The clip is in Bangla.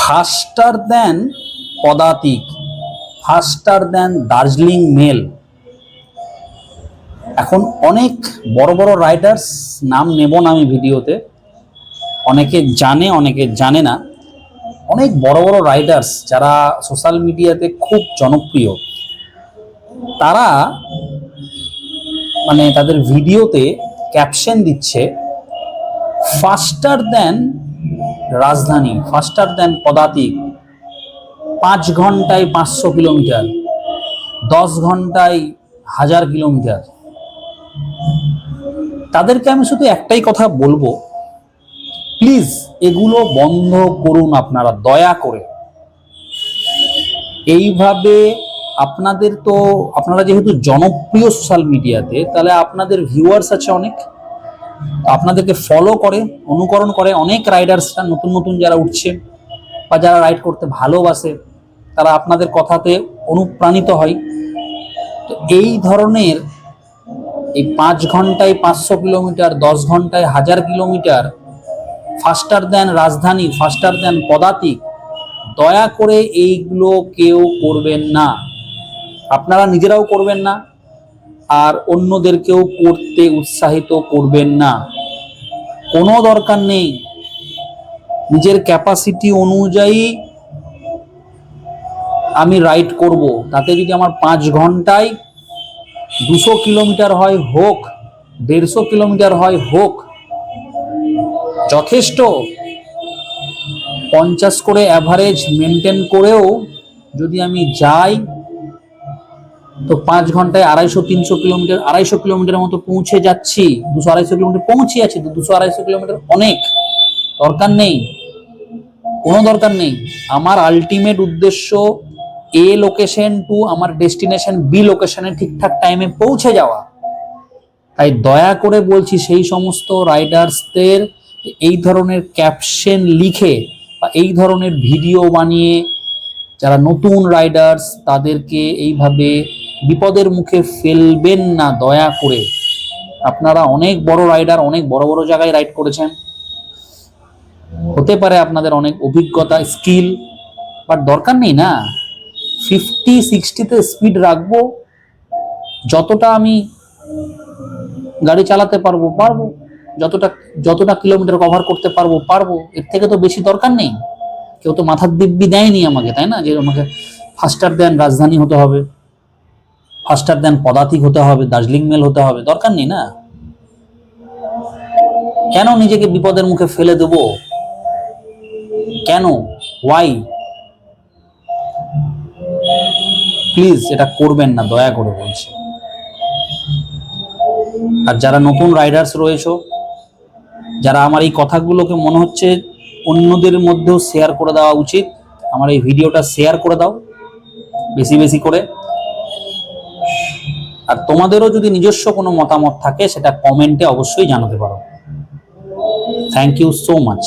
ফাস্টার দেন পদাতিক, ফাস্টার দেন দার্জিলিং মেল। এখন অনেক বড় বড় রাইডার্স, নাম নেব না আমি ভিডিওতে, অনেকে জানে অনেকে জানে না, অনেক বড় বড় রাইডার্স যারা সোশ্যাল মিডিয়াতে খুব জনপ্রিয়, তারা মানে তাদের ভিডিওতে ক্যাপশন দিচ্ছে ফাস্টার দেন রাজধানী, ফাস্টার দেন পদাতিক, 5 ঘন্টায় 500 কিলোমিটার, 10 ঘন্টায় 1000 কিলোমিটার। তাদেরকে আমি শুধু একটাই কথা বলবো, প্লিজ এগুলো বন্ধ করুন আপনারা দয়া করে। এইভাবে আপনারা যেহেতু জনপ্রিয় সোশ্যাল মিডিয়াতে, তাহলে আপনাদের ভিউয়ার্স আছে অনেক, আপনাদেরকে ফলো করে, অনুকরণ করে অনেক রাইডার্সরা, নতুন নতুন যারা উঠছে বা যারা রাইড করতে ভালোবাসে, তারা আপনাদের কথাতে অনুপ্রাণিত হয়। তো এই ধরনের এই 5 ঘন্টায় 500 কিলোমিটার, 10 ঘন্টায় 1000 কিলোমিটার, ফাস্টার দেন রাজধানী, ফাস্টার দেন পদাতিক, দয়া করে এইগুলো কেউ করবেন না। আপনারা নিজেরাও করবেন না, আর অন্যদেরকেও করতে উৎসাহিত করবেন না। কোনো দরকার নেই। নিজের ক্যাপাসিটি অনুযায়ী আমি রাইড করব, তাতে যদি আমার 5 ঘন্টায় 200 কিলোমিটার হয় হোক, 150 কিলোমিটার হয় হোক, যথেষ্ট। 50 করে অ্যাভারেজ মেনটেন করেও যদি আমি যাই, তো 5 ঘন্টায় 250-300 কিলোমিটার, 250 কিলোমিটারের মতো পৌঁছে যাচ্ছি, 200-250 কিলোমিটার পৌঁছে আছি। তো 200-250 কিলোমিটার অনেক, দরকার নেই, কোনো দরকার নেই। আমার আলটিমেট উদ্দেশ্য এ লোকেশন টু আমার ডেস্টিনেশন বি লোকেশনে ঠিকঠাক টাইমে পৌঁছে যাওয়া। তাই দয়া করে বলছি, সেই সমস্ত রাইডার্সদের এই ধরনের ক্যাপশন লিখে বা এই ধরনের ভিডিও বানিয়ে যারা নতুন রাইডার্স, তাদেরকে এইভাবে বিপদের মুখে ফেলবেন না দয়া করে। আপনারা অনেক বড় রাইডার, অনেক বড় বড় জায়গায় রাইড করেছেন, হতে পারে আপনাদের অনেক অভিজ্ঞতা, স্কিল, বাট দরকার নেই না। 50-60-তে স্পিড রাখবো, যতটা আমি গাড়ি চালাতে পারবো, যতটা কিলোমিটার কভার করতে পারবো, এর থেকে তো বেশি দরকার নেই। কেউ তো মাথার দিব্যি দেয়নি আমাকে, তাই না, যে আমাকে ফাস্টার দেন রাজধানী হতে হবে, ফাস্টার দেন পদাতিক হতে হবে, দার্জিলিং মেল হতে হবে, দরকার নেই না। কেন নিজেকে বিপদের মুখে ফেলে দেব? কেন? ওয়াই? প্লিজ এটা করবেন না, দয়া করে বলছি। আর যারা নতুন রাইডার্স রয়েছে, যারা আমার এই কথাগুলোকে মনে হচ্ছে অন্যদের মধ্যেও শেয়ার করে দেওয়া উচিত, আমার এই ভিডিওটা শেয়ার করে দাও বেশি বেশি করে। আর তোমাদেরও যদি নিজস্ব কোনো মতামত থাকে, সেটা কমেন্টে অবশ্যই জানাতে পারো। Thank you so much.